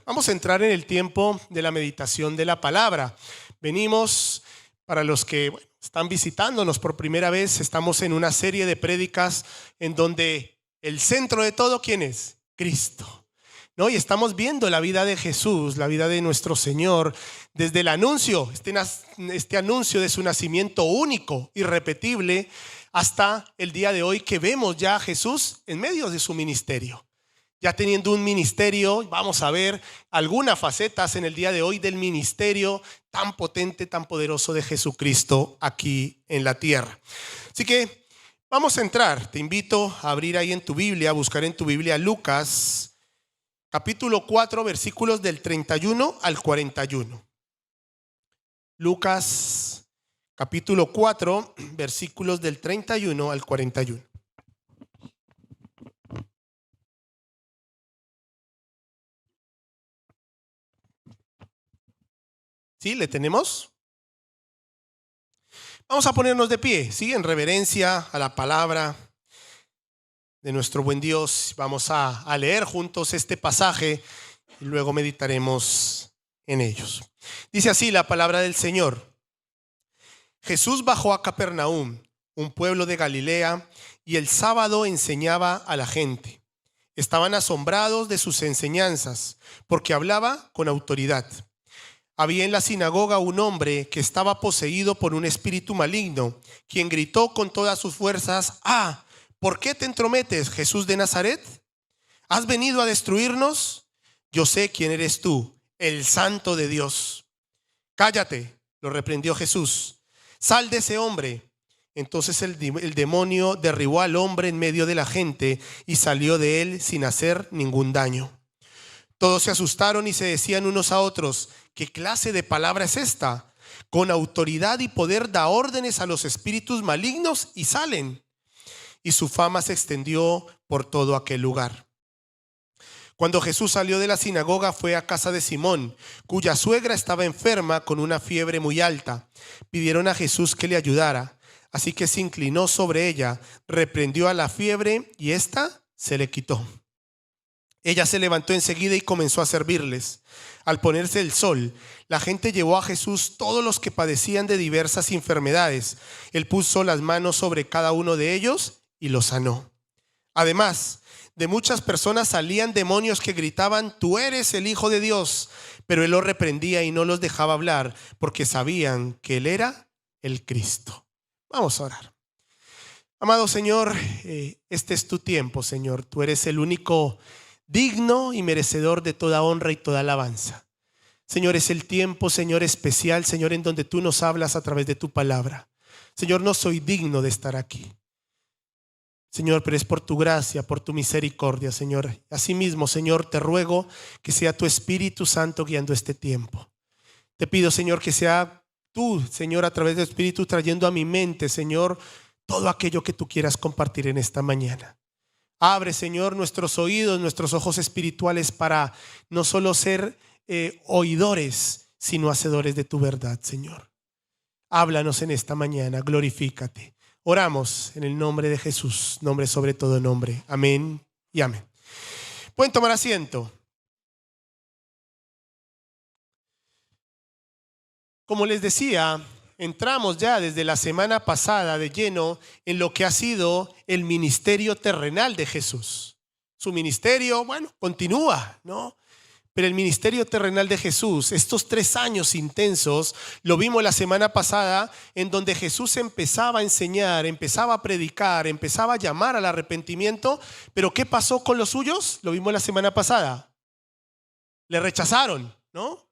Vamos a entrar en el tiempo de la meditación de la palabra. Venimos, para los que están visitándonos por primera vez, estamos en una serie de prédicas en donde el centro de todo, ¿quién es? Cristo, ¿no? Y estamos viendo la vida de Jesús, la vida de nuestro Señor, desde el anuncio, este anuncio de su nacimiento único, irrepetible, hasta el día de hoy que vemos ya a Jesús en medio de su ministerio. Ya teniendo un ministerio, vamos a ver algunas facetas en el día de hoy del ministerio tan potente, tan poderoso de Jesucristo aquí en la tierra. Así que vamos a entrar. Te invito a abrir ahí en tu Biblia, a buscar en tu Biblia Lucas, capítulo 4, versículos del 31 al 41. Lucas, capítulo 4, versículos del 31 al 41. ¿Sí? ¿Le tenemos? Vamos a ponernos de pie, ¿sí? En reverencia a la palabra de nuestro buen Dios. Vamos a leer juntos este pasaje y luego meditaremos en ellos. Dice así la palabra del Señor. Jesús bajó a Capernaum, un pueblo de Galilea, y el sábado enseñaba a la gente. Estaban asombrados de sus enseñanzas, porque hablaba con autoridad. Había en la sinagoga un hombre que estaba poseído por un espíritu maligno, quien gritó con todas sus fuerzas: ¡Ah! ¿Por qué te entrometes, Jesús de Nazaret? ¿Has venido a destruirnos? Yo sé quién eres tú, el Santo de Dios. Cállate, lo reprendió Jesús. Sal de ese hombre. Entonces el demonio derribó al hombre en medio de la gente y salió de él sin hacer ningún daño. Todos se asustaron y se decían unos a otros: ¿qué clase de palabra es esta? Con autoridad y poder da órdenes a los espíritus malignos y salen. Y su fama se extendió por todo aquel lugar. Cuando Jesús salió de la sinagoga, fue a casa de Simón, cuya suegra estaba enferma con una fiebre muy alta. Pidieron a Jesús que le ayudara. Así que se inclinó sobre ella, reprendió a la fiebre y ésta se le quitó. Ella se levantó enseguida y comenzó a servirles. Al ponerse el sol, la gente llevó a Jesús todos los que padecían de diversas enfermedades. Él puso las manos sobre cada uno de ellos y los sanó. Además, de muchas personas salían demonios que gritaban: tú eres el Hijo de Dios. Pero él los reprendía y no los dejaba hablar, porque sabían que él era el Cristo. Vamos a orar. Amado Señor, este es tu tiempo, Señor. Tú eres el único digno y merecedor de toda honra y toda alabanza. Señor, es el tiempo, Señor, especial, Señor, en donde tú nos hablas a través de tu palabra. Señor, no soy digno de estar aquí, Señor, pero es por tu gracia, por tu misericordia, Señor. Asimismo, Señor, te ruego que sea tu Espíritu Santo guiando este tiempo. Te pido, Señor, que sea tú, Señor, a través del Espíritu trayendo a mi mente, Señor, todo aquello que tú quieras compartir en esta mañana. Abre, Señor, nuestros oídos, nuestros ojos espirituales para no solo ser oidores, sino hacedores de tu verdad, Señor. Háblanos en esta mañana, glorifícate. Oramos en el nombre de Jesús, nombre sobre todo nombre. Amén y amén. Pueden tomar asiento. Como les decía, entramos ya desde la semana pasada de lleno en lo que ha sido el ministerio terrenal de Jesús. Su ministerio, continúa, ¿no? Pero el ministerio terrenal de Jesús, estos 3 años intensos, lo vimos la semana pasada, en donde Jesús empezaba a enseñar, empezaba a predicar, empezaba a llamar al arrepentimiento. Pero ¿qué pasó con los suyos? Lo vimos la semana pasada. Le rechazaron, ¿no?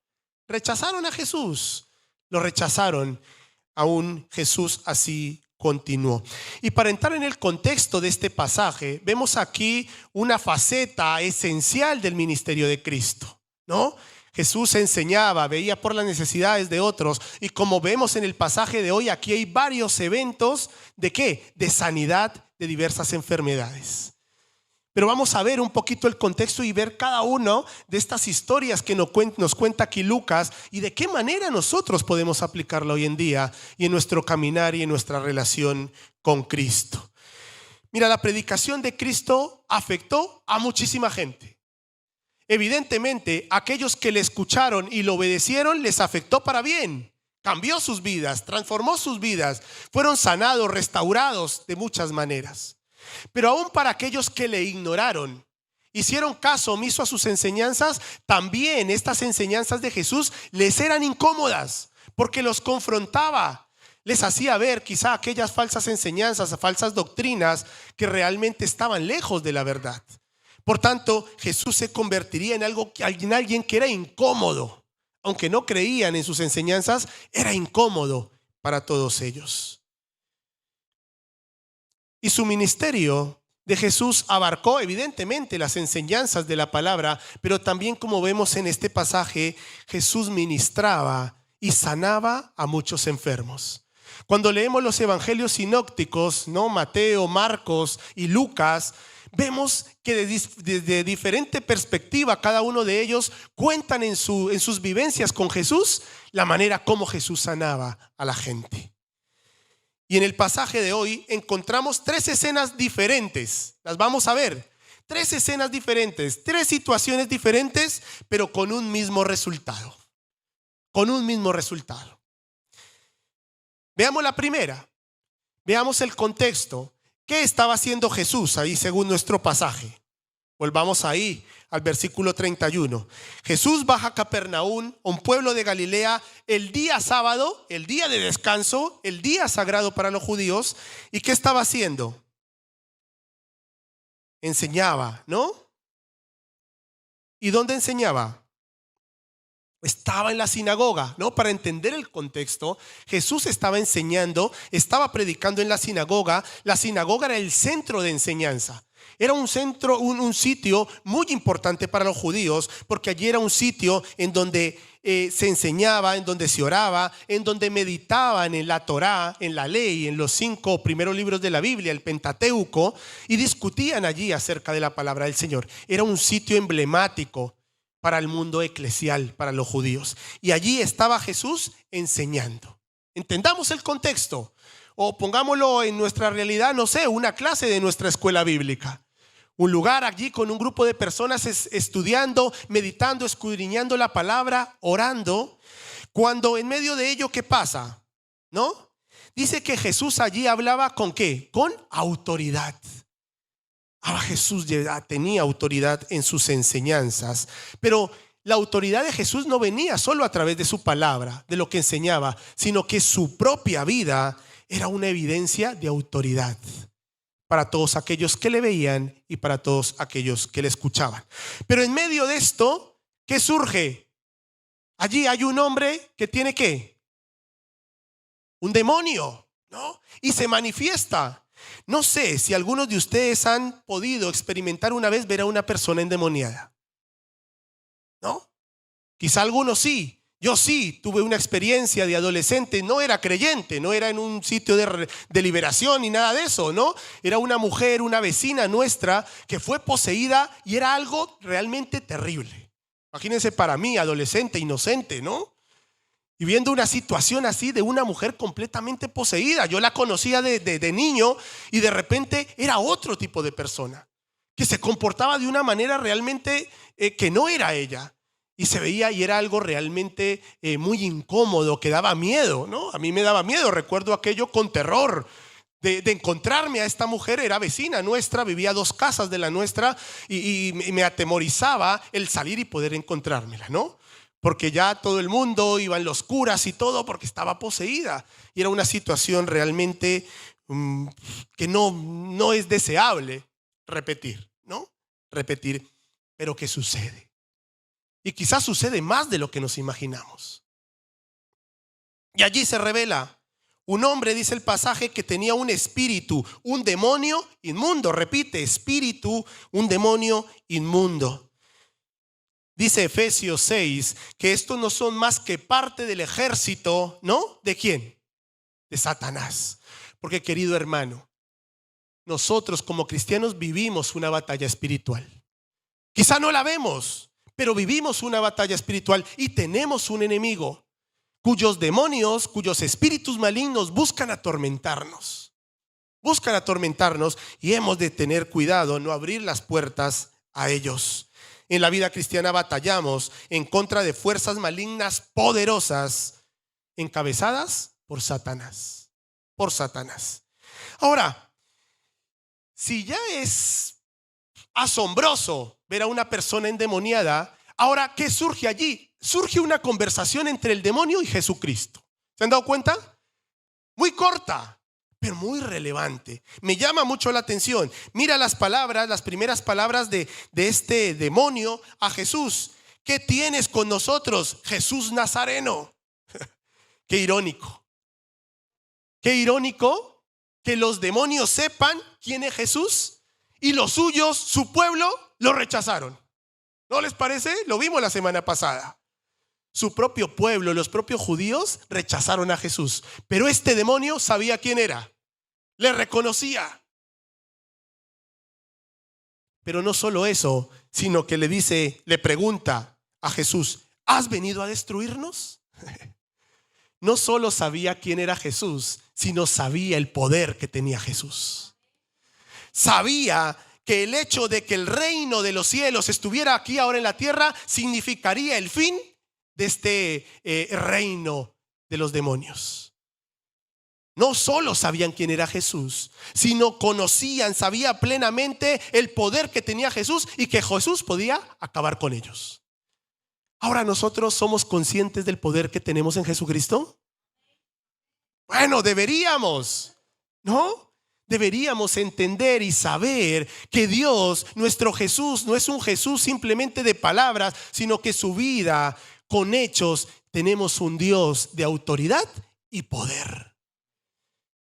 Rechazaron a Jesús. Lo rechazaron. Aún Jesús así continuó. Y para entrar en el contexto de este pasaje, vemos aquí una faceta esencial del ministerio de Cristo, ¿no? Jesús enseñaba, veía por las necesidades de otros, y como vemos en el pasaje de hoy, aquí hay varios eventos ¿de qué? De sanidad de diversas enfermedades. Pero vamos a ver un poquito el contexto y ver cada una de estas historias que nos cuenta aquí Lucas y de qué manera nosotros podemos aplicarlo hoy en día y en nuestro caminar y en nuestra relación con Cristo. Mira, la predicación de Cristo afectó a muchísima gente. Evidentemente, aquellos que le escucharon y lo obedecieron les afectó para bien. Cambió sus vidas, transformó sus vidas, fueron sanados, restaurados de muchas maneras. Pero aún para aquellos que le ignoraron, hicieron caso omiso a sus enseñanzas, también estas enseñanzas de Jesús les eran incómodas porque los confrontaba. Les hacía ver quizá aquellas falsas enseñanzas, falsas doctrinas que realmente estaban lejos de la verdad. Por tanto, Jesús se convertiría en alguien que era incómodo. Aunque no creían en sus enseñanzas, era incómodo para todos ellos. Y su ministerio de Jesús abarcó evidentemente las enseñanzas de la palabra, pero también, como vemos en este pasaje, Jesús ministraba y sanaba a muchos enfermos. Cuando leemos los evangelios sinópticos, ¿no? Mateo, Marcos y Lucas, vemos que desde diferente perspectiva cada uno de ellos cuentan en sus vivencias con Jesús la manera como Jesús sanaba a la gente. Y en el pasaje de hoy encontramos 3 escenas diferentes. Las vamos a ver. 3 escenas diferentes, 3 situaciones diferentes, pero con un mismo resultado. Con un mismo resultado. Veamos la primera. Veamos el contexto. ¿Qué estaba haciendo Jesús ahí según nuestro pasaje? Volvamos ahí al versículo 31. Jesús baja a Capernaum, un pueblo de Galilea, el día sábado, el día de descanso, el día sagrado para los judíos. ¿Y qué estaba haciendo? Enseñaba, ¿no? ¿Y dónde enseñaba? Estaba en la sinagoga, ¿no? Para entender el contexto, Jesús estaba enseñando, estaba predicando en la sinagoga. La sinagoga era el centro de enseñanza. Era un centro, un sitio muy importante para los judíos, porque allí era un sitio en donde se enseñaba, en donde se oraba, en donde meditaban en la Torá, en la ley, en los 5 primeros libros de la Biblia, el Pentateuco, y discutían allí acerca de la palabra del Señor. Era un sitio emblemático para el mundo eclesial, para los judíos. Y allí estaba Jesús enseñando. Entendamos el contexto, o pongámoslo en nuestra realidad, no sé, una clase de nuestra escuela bíblica. Un lugar allí con un grupo de personas estudiando, meditando, escudriñando la palabra, orando. Cuando en medio de ello, ¿qué pasa? ¿No? Dice que Jesús allí hablaba ¿con qué? Con autoridad. Jesús ya tenía autoridad en sus enseñanzas, pero la autoridad de Jesús no venía solo a través de su palabra, de lo que enseñaba, sino que su propia vida era una evidencia de autoridad para todos aquellos que le veían y para todos aquellos que le escuchaban. Pero en medio de esto, ¿qué surge? Allí hay un hombre que tiene ¿qué? Un demonio, ¿no? Y se manifiesta. No sé si algunos de ustedes han podido experimentar una vez ver a una persona endemoniada, ¿no? Quizá algunos sí. Yo sí tuve una experiencia de adolescente, no era creyente, no era en un sitio de liberación ni nada de eso, ¿no? Era una mujer, una vecina nuestra que fue poseída y era algo realmente terrible. Imagínense para mí, adolescente, inocente, ¿no? Y viendo una situación así de una mujer completamente poseída. Yo la conocía de niño y de repente era otro tipo de persona que se comportaba de una manera realmente que no era ella. Y se veía y era algo realmente muy incómodo, que daba miedo, ¿no? A mí me daba miedo, recuerdo aquello con terror de encontrarme a esta mujer. Era vecina nuestra, vivía a 2 casas de la nuestra y me atemorizaba el salir y poder encontrármela, ¿no? Porque ya todo el mundo iban los curas y todo porque estaba poseída. Y era una situación realmente que no es deseable repetir, ¿no? Repetir, pero que sucede. Y quizás sucede más de lo que nos imaginamos. Y allí se revela un hombre, dice el pasaje, que tenía un espíritu, un demonio inmundo. Repite, espíritu, un demonio inmundo. Dice Efesios 6 que estos no son más que parte del ejército, ¿no? ¿De quién? De Satanás. Porque, querido hermano, nosotros como cristianos vivimos una batalla espiritual. Quizá no la vemos, pero vivimos una batalla espiritual y tenemos un enemigo cuyos demonios, cuyos espíritus malignos buscan atormentarnos. Buscan atormentarnos y hemos de tener cuidado, no abrir las puertas a ellos. en la vida cristiana batallamos en contra de fuerzas malignas poderosas encabezadas por Satanás. Por Satanás. Ahora, si ya es asombroso ver a una persona endemoniada, ahora, ¿qué surge allí? Surge una conversación entre el demonio y Jesucristo. ¿Se han dado cuenta? Muy corta, pero muy relevante. Me llama mucho la atención. Mira las palabras, las primeras palabras de este demonio a Jesús. ¿Qué tienes con nosotros, Jesús Nazareno? Qué irónico. Qué irónico que los demonios sepan quién es Jesús y los suyos, su pueblo, lo rechazaron. ¿No les parece? Lo vimos la semana pasada. Su propio pueblo, los propios judíos, rechazaron a Jesús. Pero este demonio sabía quién era. Le reconocía. Pero no solo eso, sino que le pregunta a Jesús, ¿has venido a destruirnos? No solo sabía quién era Jesús, sino sabía el poder que tenía Jesús. Sabía que el hecho de que el reino de los cielos estuviera aquí ahora en la tierra significaría el fin de este reino de los demonios. No solo sabían quién era Jesús, sino conocían, sabían plenamente el poder que tenía Jesús y que Jesús podía acabar con ellos. Ahora, ¿nosotros somos conscientes del poder que tenemos en Jesucristo? Bueno, deberíamos, ¿no? Deberíamos entender y saber que Dios, nuestro Jesús, no es un Jesús simplemente de palabras, sino que su vida, con hechos, tenemos un Dios de autoridad y poder.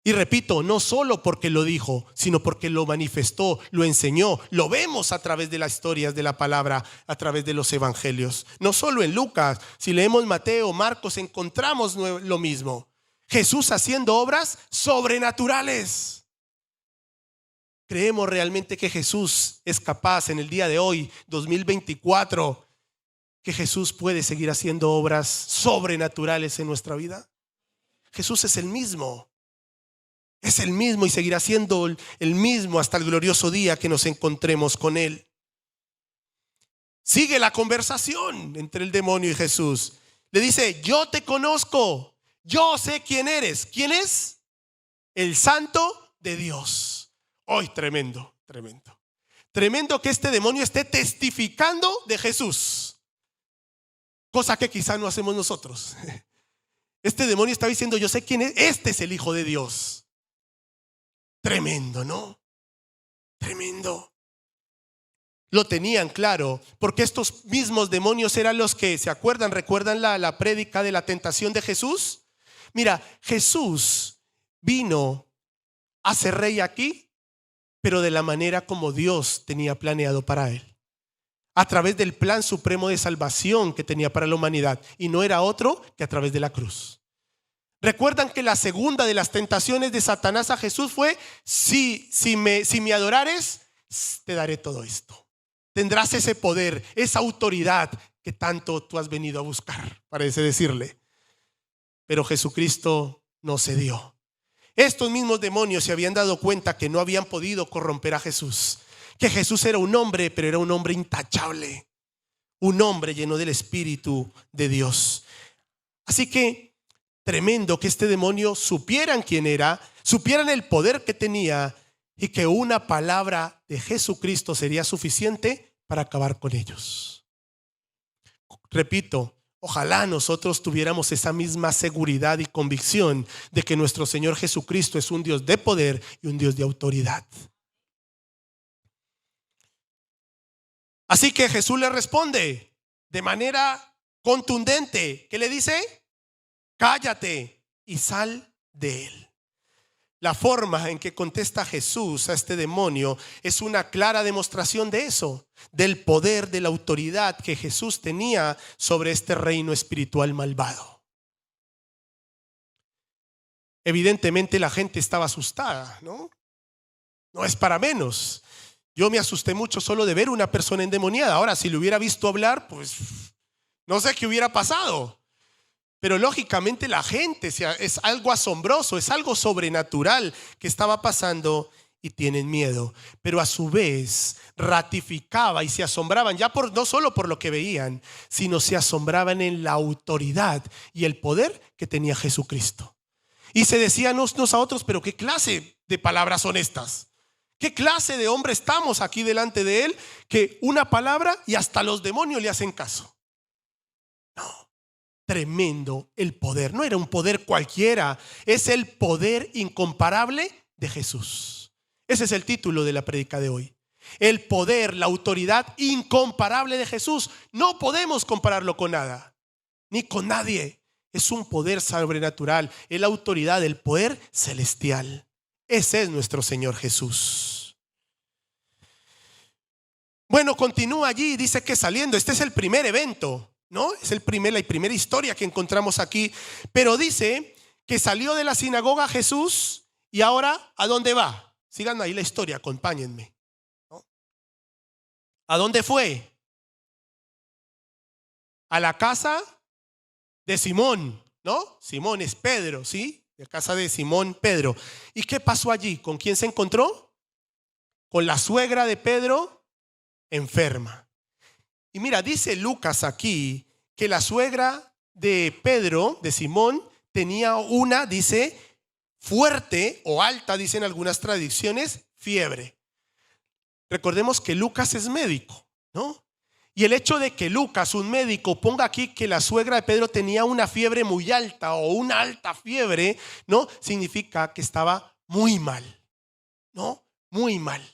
Y repito, no solo porque lo dijo, sino porque lo manifestó, lo enseñó. Lo vemos a través de las historias de la palabra, a través de los evangelios. No solo en Lucas, si leemos Mateo, Marcos, encontramos lo mismo. Jesús haciendo obras sobrenaturales. ¿Creemos realmente que Jesús es capaz en el día de hoy, 2024, que Jesús puede seguir haciendo obras sobrenaturales en nuestra vida? Jesús es el mismo. Es el mismo y seguirá siendo el mismo hasta el glorioso día que nos encontremos con Él. Sigue la conversación entre el demonio y Jesús. Le dice, yo te conozco, yo sé quién eres. ¿Quién es? El Santo de Dios. ¡Ay, tremendo, tremendo! Tremendo que este demonio esté testificando de Jesús. Cosa que quizá no hacemos nosotros. Este demonio está diciendo, yo sé quién es, este es el Hijo de Dios. Tremendo, ¿no? Tremendo. Lo tenían claro, porque estos mismos demonios eran los que, ¿se acuerdan? ¿Recuerdan la prédica de la tentación de Jesús? Mira, Jesús vino a ser rey aquí, pero de la manera como Dios tenía planeado para él. A través del plan supremo de salvación que tenía para la humanidad. Y no era otro que a través de la cruz. ¿Recuerdan que la segunda de las tentaciones de Satanás a Jesús fue, si me adorares, te daré todo esto? Tendrás ese poder, esa autoridad que tanto tú has venido a buscar, parece decirle. Pero Jesucristo no cedió. Estos mismos demonios se habían dado cuenta que no habían podido corromper a Jesús. Que Jesús era un hombre, pero era un hombre intachable. Un hombre lleno del Espíritu de Dios. Así que tremendo que este demonio supieran quién era, supieran el poder que tenía y que una palabra de Jesucristo sería suficiente para acabar con ellos. Repito, ojalá nosotros tuviéramos esa misma seguridad y convicción de que nuestro Señor Jesucristo es un Dios de poder y un Dios de autoridad. Así que Jesús le responde de manera contundente. ¿Qué le dice? Cállate y sal de él. La forma en que contesta Jesús a este demonio es una clara demostración de eso, del poder, de la autoridad que Jesús tenía sobre este reino espiritual malvado. Evidentemente la gente estaba asustada, ¿no? No es para menos. Yo me asusté mucho solo de ver una persona endemoniada. Ahora, si lo hubiera visto hablar, pues no sé qué hubiera pasado. Pero lógicamente la gente, es algo asombroso, es algo sobrenatural que estaba pasando y tienen miedo, pero a su vez ratificaba y se asombraban no solo por lo que veían, sino se asombraban en la autoridad y el poder que tenía Jesucristo. Y se decían unos a otros, pero ¿qué clase de palabras son estas? ¿Qué clase de hombre estamos aquí delante de él que una palabra y hasta los demonios le hacen caso? No, tremendo el poder. No era un poder cualquiera, es el poder incomparable de Jesús. Ese es el título de la prédica de hoy. El poder, la autoridad incomparable de Jesús. No podemos compararlo con nada, ni con nadie. Es un poder sobrenatural, es la autoridad, el poder celestial. Ese es nuestro Señor Jesús. Bueno, continúa allí y dice que saliendo, este es el primer evento, ¿no? Es la primera historia que encontramos aquí. Pero dice que salió de la sinagoga Jesús y ahora, ¿a dónde va? Sigan ahí la historia, acompáñenme, ¿no? ¿A dónde fue? A la casa de Simón, ¿no? Simón es Pedro, ¿sí? La casa de Simón, Pedro. ¿Y qué pasó allí? ¿Con quién se encontró? Con la suegra de Pedro, enferma. Y mira, dice Lucas aquí que la suegra de Pedro, de Simón, tenía dice, fuerte o alta, dicen algunas tradiciones, fiebre. Recordemos que Lucas es médico, ¿no? Y el hecho de que Lucas, un médico, ponga aquí que la suegra de Pedro tenía una fiebre muy alta o una alta fiebre, ¿no? Significa que estaba muy mal, ¿no? Muy mal.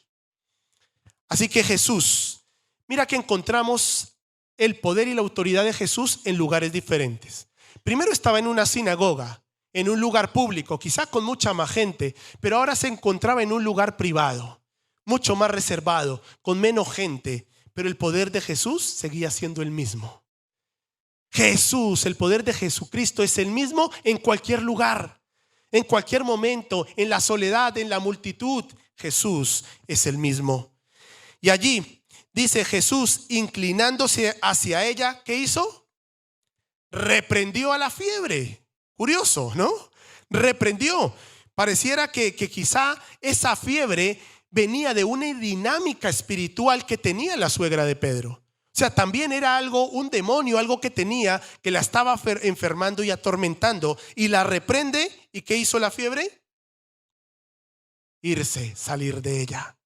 Así que Jesús, mira que encontramos el poder y la autoridad de Jesús en lugares diferentes. Primero estaba en una sinagoga, en un lugar público, quizá con mucha más gente, pero ahora se encontraba en un lugar privado, mucho más reservado, con menos gente, pero el poder de Jesús seguía siendo el mismo. Jesús, el poder de Jesucristo es el mismo en cualquier lugar, en cualquier momento, en la soledad, en la multitud. Jesús es el mismo. Y allí dice Jesús, inclinándose hacia ella, ¿qué hizo? Reprendió a la fiebre. Curioso, ¿no? Reprendió. Pareciera que quizá esa fiebre venía de una dinámica espiritual que tenía la suegra de Pedro. O sea, también era algo, un demonio, algo que tenía, que la estaba enfermando y atormentando. Y la reprende. ¿Y qué hizo la fiebre? Irse, salir de ella.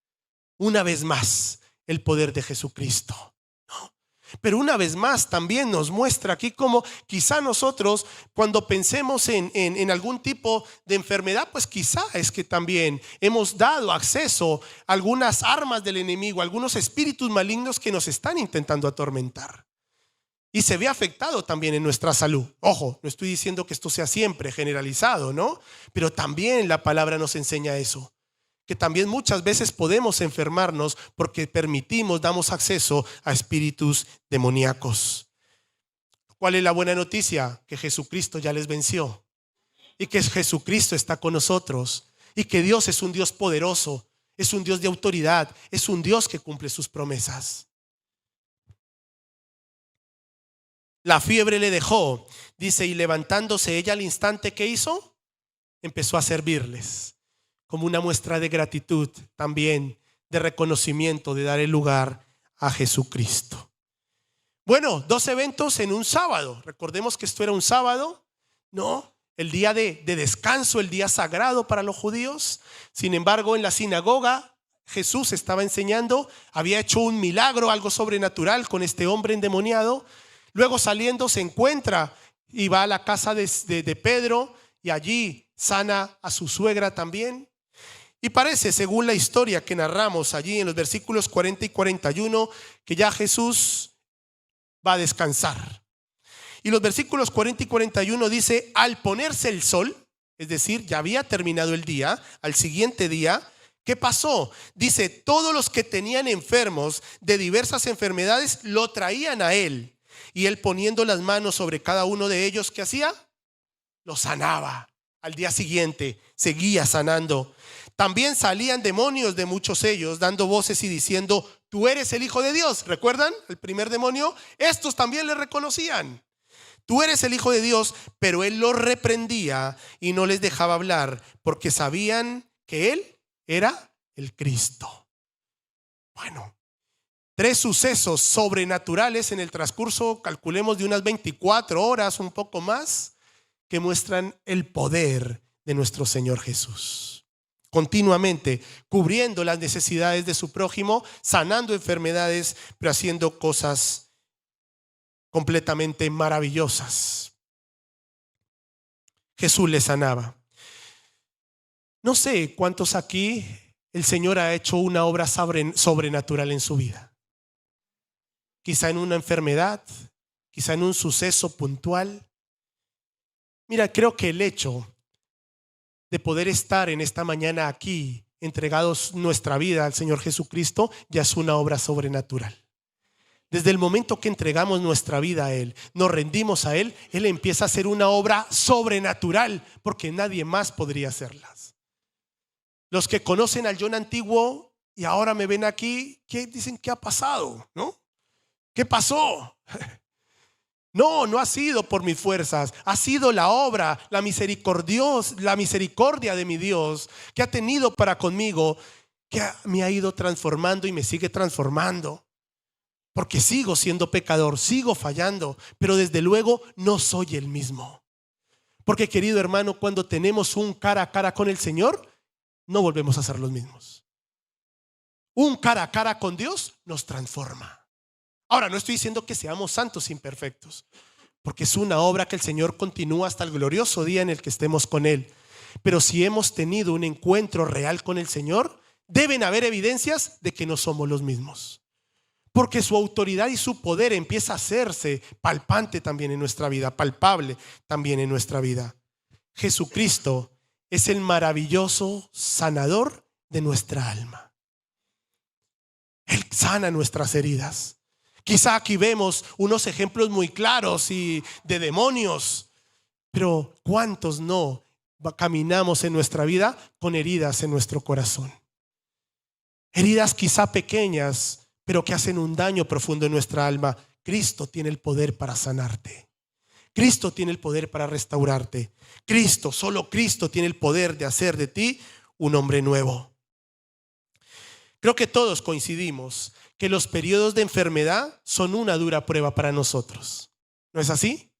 Una vez más, el poder de Jesucristo, ¿no? Pero una vez más también nos muestra aquí cómo quizá nosotros cuando pensemos en algún tipo de enfermedad, pues quizá es que también hemos dado acceso a algunas armas del enemigo, a algunos espíritus malignos que nos están intentando atormentar. Y se ve afectado también en nuestra salud. Ojo, no estoy diciendo que esto sea siempre generalizado, ¿no? Pero también la palabra nos enseña eso. Que también muchas veces podemos enfermarnos porque damos acceso a espíritus demoníacos. ¿Cuál es la buena noticia? Que Jesucristo ya les venció y que Jesucristo está con nosotros y que Dios es un Dios poderoso, es un Dios de autoridad, es un Dios que cumple sus promesas. La fiebre le dejó, dice, y levantándose ella al instante, ¿qué hizo? Empezó a servirles. Como una muestra de gratitud también, de reconocimiento, de dar el lugar a Jesucristo. Bueno, 2 eventos en un sábado. Recordemos que esto era un sábado, ¿no? El día de descanso, el día sagrado para los judíos. Sin embargo, en la sinagoga Jesús estaba enseñando, había hecho un milagro, algo sobrenatural con este hombre endemoniado. Luego saliendo se encuentra y va a la casa de Pedro y allí sana a su suegra también. Y parece, según la historia que narramos allí en los versículos 40 y 41, que ya Jesús va a descansar. Y los versículos 40 y 41 dice, al ponerse el sol, es decir, ya había terminado el día, al siguiente día, ¿qué pasó? Dice, todos los que tenían enfermos de diversas enfermedades lo traían a él. Y él poniendo las manos sobre cada uno de ellos, ¿qué hacía? Lo sanaba. Al día siguiente seguía sanando. También salían demonios de muchos de ellos, dando voces y diciendo, tú eres el Hijo de Dios. ¿Recuerdan el primer demonio? Estos también le reconocían. Tú eres el Hijo de Dios, pero él los reprendía y no les dejaba hablar porque sabían que él era el Cristo. Bueno, 3 sucesos sobrenaturales en el transcurso, calculemos, de unas 24 horas, un poco más, que muestran el poder de nuestro Señor Jesús. Continuamente cubriendo las necesidades de su prójimo, sanando enfermedades, pero haciendo cosas completamente maravillosas. Jesús le sanaba. No sé cuántos aquí el Señor ha hecho una obra sobrenatural en su vida. Quizá en una enfermedad, quizá en un suceso puntual. Mira, creo que el hecho de poder estar en esta mañana aquí, entregados nuestra vida al Señor Jesucristo, ya es una obra sobrenatural. Desde el momento que entregamos nuestra vida a Él, nos rendimos a Él, Él empieza a hacer una obra sobrenatural, porque nadie más podría hacerlas. Los que conocen al John antiguo y ahora me ven aquí, ¿qué dicen? ¿Qué ha pasado? ¿No? ¿Qué pasó? No ha sido por mis fuerzas, ha sido la obra, la misericordia de mi Dios que ha tenido para conmigo, que me ha ido transformando y me sigue transformando. Porque sigo siendo pecador, sigo fallando, pero desde luego no soy el mismo. Porque, querido hermano, cuando tenemos un cara a cara con el Señor, no volvemos a ser los mismos. Un cara a cara con Dios nos transforma. Ahora, no estoy diciendo que seamos santos imperfectos, porque es una obra que el Señor continúa hasta el glorioso día en el que estemos con Él. Pero si hemos tenido un encuentro real con el Señor, deben haber evidencias de que no somos los mismos. Porque su autoridad y su poder empieza a hacerse palpante también en nuestra vida, palpable también en nuestra vida. Jesucristo es el maravilloso sanador de nuestra alma. Él sana nuestras heridas. Quizá aquí vemos unos ejemplos muy claros y de demonios, pero ¿cuántos no caminamos en nuestra vida con heridas en nuestro corazón? Heridas quizá pequeñas, pero que hacen un daño profundo en nuestra alma. Cristo tiene el poder para sanarte. Cristo tiene el poder para restaurarte. Solo Cristo tiene el poder de hacer de ti un hombre nuevo. Creo que todos coincidimos que los periodos de enfermedad son una dura prueba para nosotros. ¿No es así?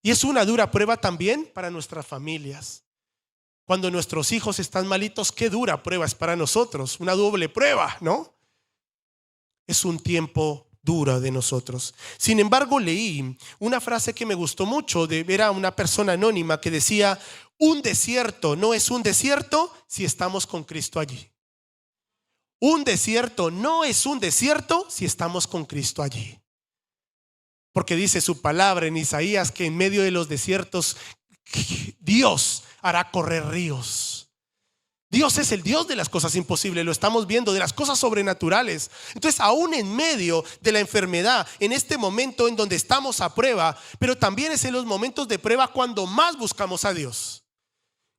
Y es una dura prueba también para nuestras familias. Cuando nuestros hijos están malitos, qué dura prueba es para nosotros. Una doble prueba, ¿no? Es un tiempo duro de nosotros. Sin embargo, leí una frase que me gustó mucho. Era una persona anónima que decía: un desierto no es un desierto si estamos con Cristo allí. Un desierto no es un desierto si estamos con Cristo allí. Porque dice su palabra en Isaías que en medio de los desiertos Dios hará correr ríos. Dios es el Dios de las cosas imposibles, lo estamos viendo, de las cosas sobrenaturales. Entonces, aún en medio de la enfermedad, en este momento en donde estamos a prueba, pero también es en los momentos de prueba cuando más buscamos a Dios.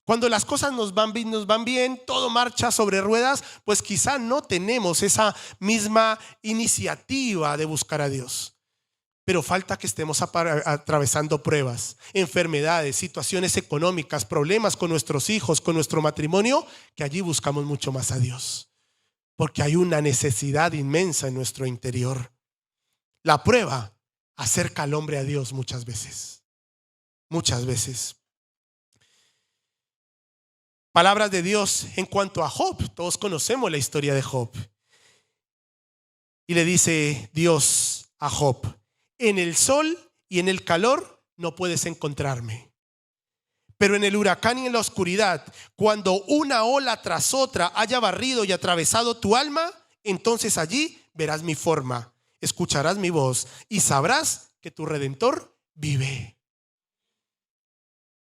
Cuando las cosas nos van bien, todo marcha sobre ruedas, pues quizá no tenemos esa misma iniciativa de buscar a Dios. Pero falta que estemos atravesando pruebas, enfermedades, situaciones económicas, problemas con nuestros hijos, con nuestro matrimonio, que allí buscamos mucho más a Dios. Porque hay una necesidad inmensa en nuestro interior. La prueba acerca al hombre a Dios muchas veces. Muchas veces. Palabras de Dios en cuanto a Job. Todos conocemos la historia de Job. Y le dice Dios a Job: en el sol y en el calor no puedes encontrarme, pero en el huracán y en la oscuridad, cuando una ola tras otra haya barrido y atravesado tu alma, entonces allí verás mi forma, escucharás mi voz y sabrás que tu Redentor vive.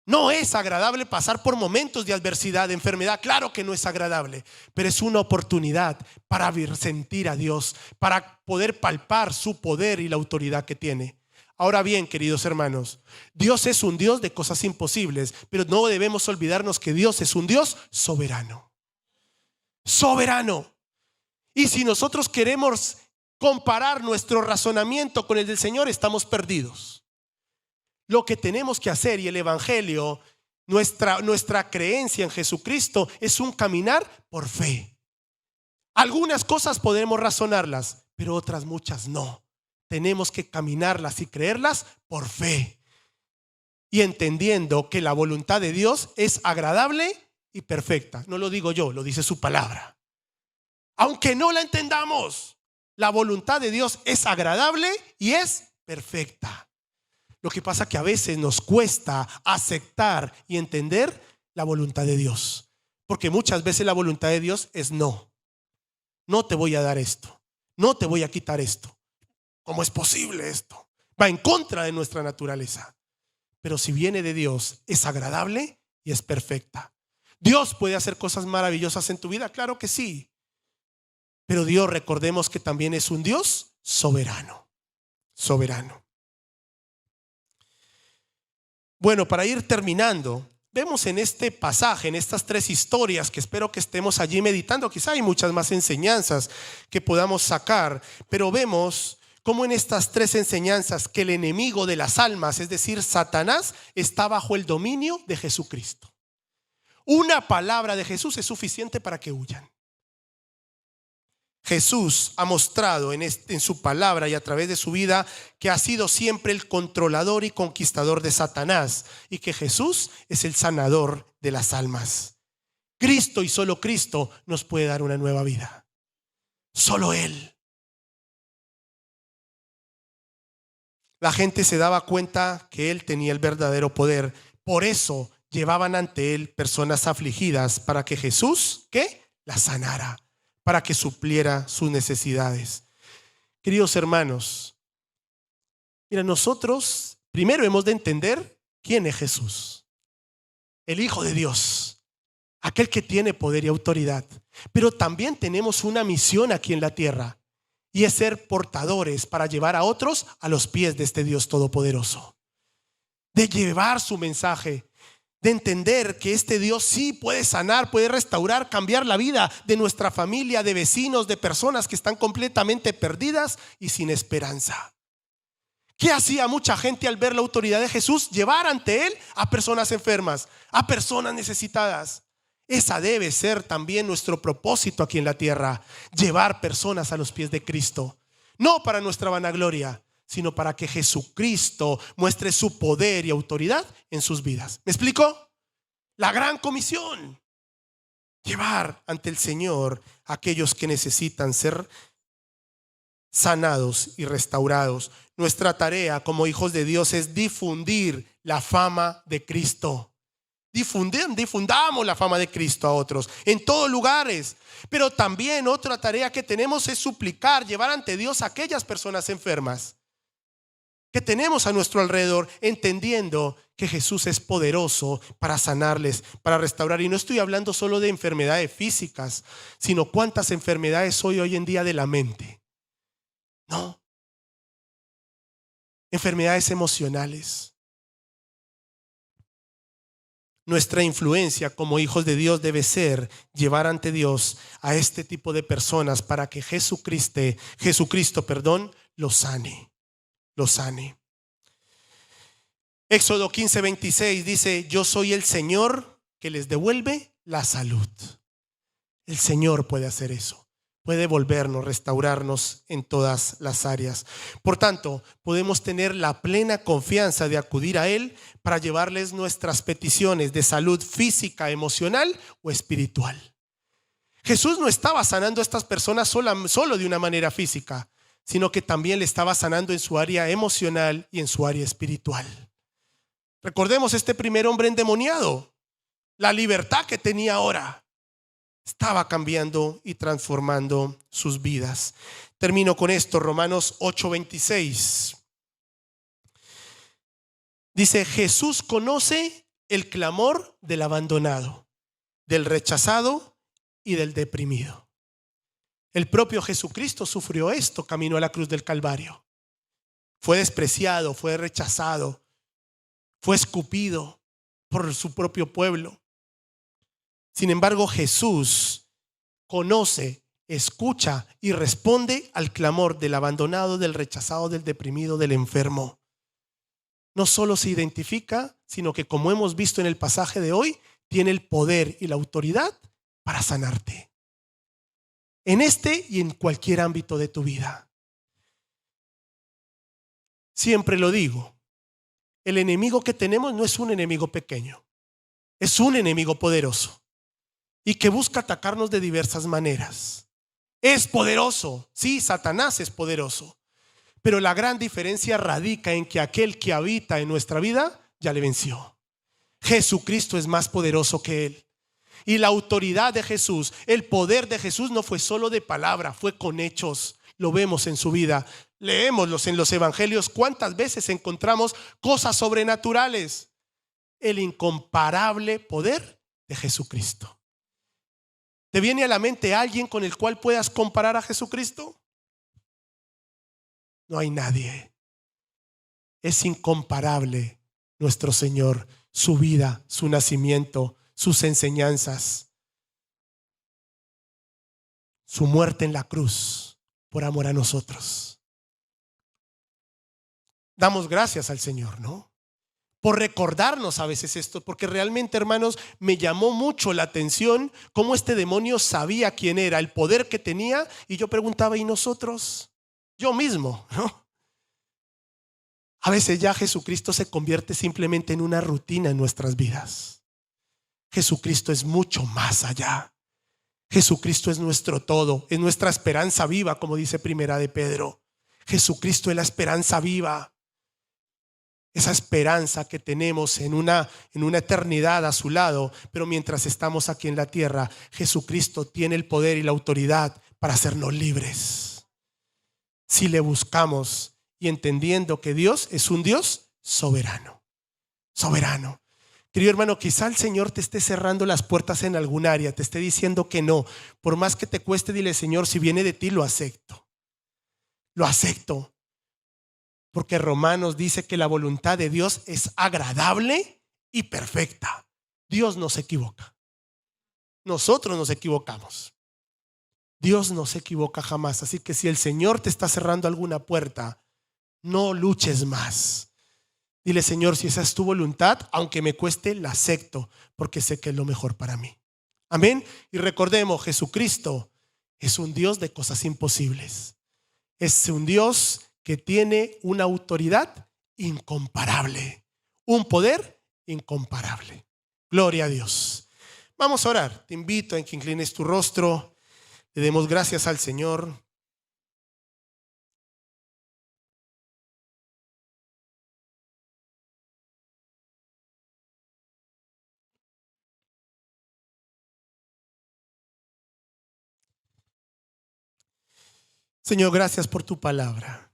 No es agradable pasar por momentos de adversidad, de enfermedad. Claro que no es agradable, pero es una oportunidad para sentir a Dios, para poder palpar su poder y la autoridad que tiene. Ahora bien, queridos hermanos, Dios es un Dios de cosas imposibles, pero no debemos olvidarnos que Dios es un Dios soberano. Soberano. Y si nosotros queremos comparar nuestro razonamiento con el del Señor, estamos perdidos. Lo que tenemos que hacer, y el evangelio, nuestra creencia en Jesucristo, es un caminar por fe. Algunas cosas podemos razonarlas, pero otras muchas no. Tenemos que caminarlas y creerlas por fe. Y entendiendo que la voluntad de Dios es agradable y perfecta. No lo digo yo, lo dice su palabra. Aunque no la entendamos, la voluntad de Dios es agradable y es perfecta. Lo que pasa es que a veces nos cuesta aceptar y entender la voluntad de Dios. Porque muchas veces la voluntad de Dios es no. No te voy a dar esto. No te voy a quitar esto. ¿Cómo es posible esto? Va en contra de nuestra naturaleza. Pero si viene de Dios, es agradable y es perfecta. ¿Dios puede hacer cosas maravillosas en tu vida? Claro que sí. Pero Dios, recordemos que también es un Dios soberano. Soberano. Bueno, para ir terminando, vemos en este pasaje, en estas 3 historias que espero que estemos allí meditando. Quizá hay muchas más enseñanzas que podamos sacar, pero vemos cómo en estas 3 enseñanzas que el enemigo de las almas, es decir, Satanás, está bajo el dominio de Jesucristo. Una palabra de Jesús es suficiente para que huyan. Jesús ha mostrado en su palabra y a través de su vida que ha sido siempre el controlador y conquistador de Satanás y que Jesús es el sanador de las almas. Cristo y solo Cristo nos puede dar una nueva vida. Solo Él. La gente se daba cuenta que Él tenía el verdadero poder. Por eso llevaban ante Él personas afligidas para que Jesús, ¿qué? Las sanara, para que supliera sus necesidades. Queridos hermanos, mira, nosotros primero hemos de entender quién es Jesús. El Hijo de Dios, aquel que tiene poder y autoridad. Pero también tenemos una misión aquí en la tierra. Y es ser portadores para llevar a otros a los pies de este Dios todopoderoso. De llevar su mensaje, de entender que este Dios sí puede sanar, puede restaurar, cambiar la vida de nuestra familia, de vecinos, de personas que están completamente perdidas y sin esperanza. ¿Qué hacía mucha gente al ver la autoridad de Jesús? Llevar ante Él a personas enfermas, a personas necesitadas. Esa debe ser también nuestro propósito aquí en la tierra, llevar personas a los pies de Cristo. No para nuestra vanagloria, sino para que Jesucristo muestre su poder y autoridad en sus vidas. ¿Me explico? La gran comisión. Llevar ante el Señor a aquellos que necesitan ser sanados y restaurados. Nuestra tarea como hijos de Dios es difundir la fama de Cristo. Difundamos la fama de Cristo a otros en todos lugares. Pero también otra tarea que tenemos es suplicar, llevar ante Dios a aquellas personas enfermas que tenemos a nuestro alrededor, entendiendo que Jesús es poderoso para sanarles, para restaurar. Y no estoy hablando solo de enfermedades físicas, sino cuántas enfermedades hoy en día de la mente. No. Enfermedades emocionales. Nuestra influencia como hijos de Dios debe ser llevar ante Dios a este tipo de personas para que Jesucristo, los sane. Éxodo 15:26 dice: yo soy el Señor que les devuelve la salud. El Señor puede hacer eso. Puede devolvernos, restaurarnos en todas las áreas. Por tanto, podemos tener la plena confianza de acudir a Él para llevarles nuestras peticiones de salud física, emocional o espiritual. Jesús no estaba sanando a estas personas solo de una manera física, sino que también le estaba sanando en su área emocional y en su área espiritual. Recordemos este primer hombre endemoniado, la libertad que tenía ahora. Estaba cambiando y transformando sus vidas. Termino con esto, Romanos 8:26. Dice: Jesús conoce el clamor del abandonado, del rechazado y del deprimido. El propio Jesucristo sufrió esto camino a la cruz del Calvario. Fue despreciado, fue rechazado, fue escupido por su propio pueblo. Sin embargo, Jesús conoce, escucha y responde al clamor del abandonado, del rechazado, del deprimido, del enfermo. No solo se identifica, sino que, como hemos visto en el pasaje de hoy, tiene el poder y la autoridad para sanarte. en este y en cualquier ámbito de tu vida. Siempre lo digo, el enemigo que tenemos no es un enemigo pequeño, es un enemigo poderoso y que busca atacarnos de diversas maneras. Es poderoso, sí, Satanás es poderoso, pero la gran diferencia radica en que aquel que habita en nuestra vida ya le venció. Jesucristo es más poderoso que él. Y la autoridad de Jesús, el poder de Jesús no fue solo de palabra, fue con hechos. Lo vemos en su vida. Leémoslos en los evangelios. ¿Cuántas veces encontramos cosas sobrenaturales? El incomparable poder de Jesucristo. ¿Te viene a la mente alguien con el cual puedas comparar a Jesucristo? No hay nadie. Es incomparable nuestro Señor, su vida, su nacimiento, sus enseñanzas, su muerte en la cruz por amor a nosotros. Damos gracias al Señor, ¿no? Por recordarnos a veces esto, porque realmente, hermanos, me llamó mucho la atención cómo este demonio sabía quién era, el poder que tenía, y yo preguntaba, ¿y nosotros? Yo mismo, ¿no? A veces ya Jesucristo se convierte simplemente en una rutina en nuestras vidas. Jesucristo es mucho más allá. Jesucristo es nuestro todo, es nuestra esperanza viva, como dice Primera de Pedro. Jesucristo es la esperanza viva. Esa esperanza que tenemos en una eternidad a su lado, pero mientras estamos aquí en la tierra, Jesucristo tiene el poder y la autoridad para hacernos libres. Si le buscamos y entendiendo que Dios es un Dios soberano. Soberano. Querido hermano, quizá el Señor te esté cerrando las puertas en algún área, te esté diciendo que no. Por más que te cueste, dile: Señor, si viene de ti, lo acepto. Lo acepto. Porque Romanos dice que la voluntad de Dios es agradable y perfecta. Dios no se equivoca. Nosotros nos equivocamos. Dios no se equivoca jamás. Así que si el Señor te está cerrando alguna puerta, no luches más. Dile: Señor, si esa es tu voluntad, aunque me cueste, la acepto, porque sé que es lo mejor para mí. Amén. Y recordemos, Jesucristo es un Dios de cosas imposibles. Es un Dios que tiene una autoridad incomparable, un poder incomparable. Gloria a Dios. Vamos a orar. Te invito a que inclines tu rostro. Le demos gracias al Señor. Señor, gracias por tu palabra.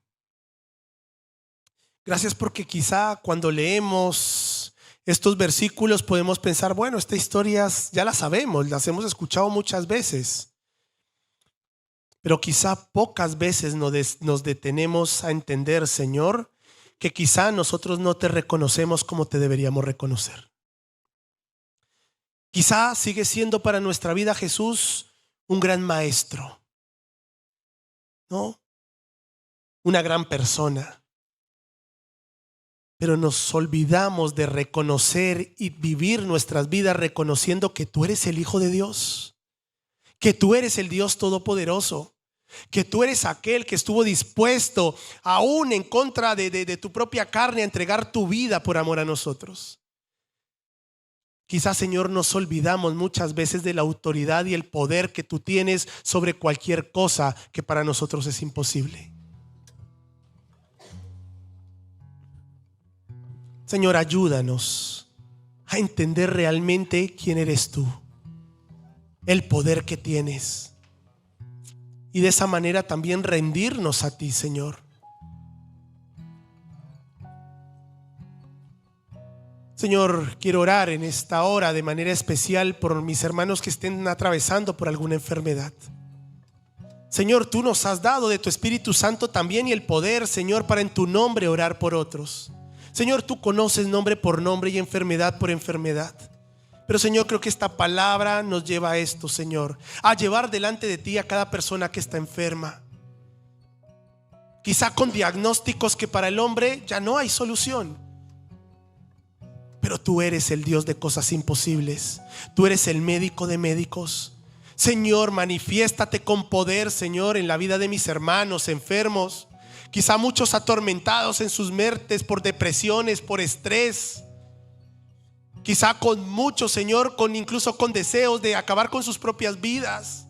Gracias porque quizá cuando leemos estos versículos podemos pensar, bueno, estas historias ya las sabemos, las hemos escuchado muchas veces. Pero quizá pocas veces nos detenemos a entender, Señor, que quizá nosotros no te reconocemos como te deberíamos reconocer. Quizá sigue siendo para nuestra vida Jesús un gran maestro, ¿no? Una gran persona. Pero nos olvidamos de reconocer y vivir nuestras vidas reconociendo que tú eres el Hijo de Dios, que tú eres el Dios Todopoderoso, que tú eres aquel que estuvo dispuesto aún en contra de tu propia carne a entregar tu vida por amor a nosotros. Quizás, Señor, nos olvidamos muchas veces de la autoridad y el poder que tú tienes sobre cualquier cosa que para nosotros es imposible. Señor, ayúdanos a entender realmente quién eres tú, el poder que tienes, y de esa manera también rendirnos a ti, Señor. Señor, quiero orar en esta hora de manera especial por mis hermanos que estén atravesando por alguna enfermedad. Señor, tú nos has dado de tu Espíritu Santo también y el poder, Señor, para en tu nombre orar por otros. Señor, tú conoces nombre por nombre y enfermedad por enfermedad. Pero, Señor, creo que esta palabra nos lleva a esto, Señor, a llevar delante de ti a cada persona que está enferma. Quizá con diagnósticos que para el hombre ya no hay solución. Pero tú eres el Dios de cosas imposibles. Tú eres el médico de médicos. Señor, manifiéstate con poder, Señor, en la vida de mis hermanos enfermos, quizá muchos atormentados en sus mentes por depresiones, por estrés, quizá con muchos, Señor, incluso con deseos de acabar con sus propias vidas.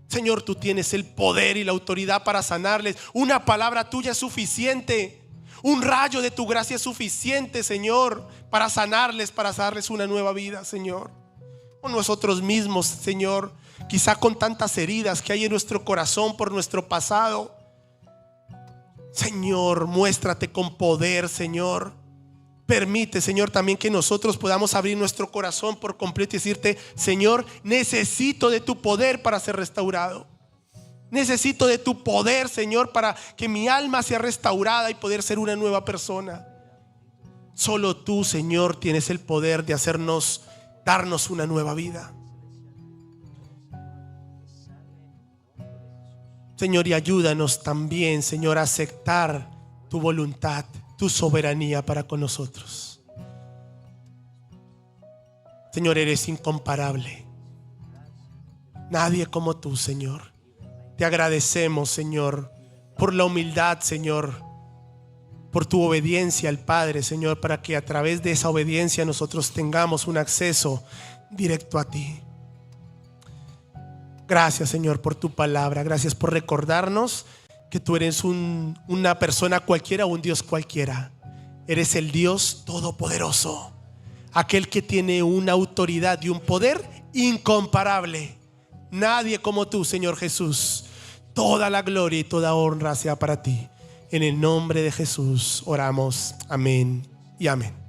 Señor, tú tienes el poder y la autoridad para sanarles. Una palabra tuya es suficiente. Un rayo de tu gracia es suficiente, Señor, para sanarles, para darles una nueva vida, Señor. O nosotros mismos, Señor, quizá con tantas heridas que hay en nuestro corazón por nuestro pasado. Señor, muéstrate con poder, Señor. Permite, Señor, también que nosotros podamos abrir nuestro corazón por completo y decirte: Señor, necesito de tu poder para ser restaurado. Necesito de tu poder, Señor, para que mi alma sea restaurada y poder ser una nueva persona. Solo tú, Señor, tienes el poder de darnos una nueva vida. Señor, y ayúdanos también, Señor, a aceptar tu voluntad, tu soberanía para con nosotros. Señor, eres incomparable. Nadie como tú, Señor. Te agradecemos, Señor, por la humildad, Señor, por tu obediencia al Padre, Señor, para que a través de esa obediencia nosotros tengamos un acceso directo a ti. Gracias, Señor, por tu palabra. Gracias por recordarnos que tú eres una persona cualquiera o un Dios cualquiera. Eres el Dios todopoderoso, aquel que tiene una autoridad y un poder incomparable. Nadie como tú, Señor Jesús. Toda la gloria y toda honra sea para ti. En el nombre de Jesús oramos. Amén y amén.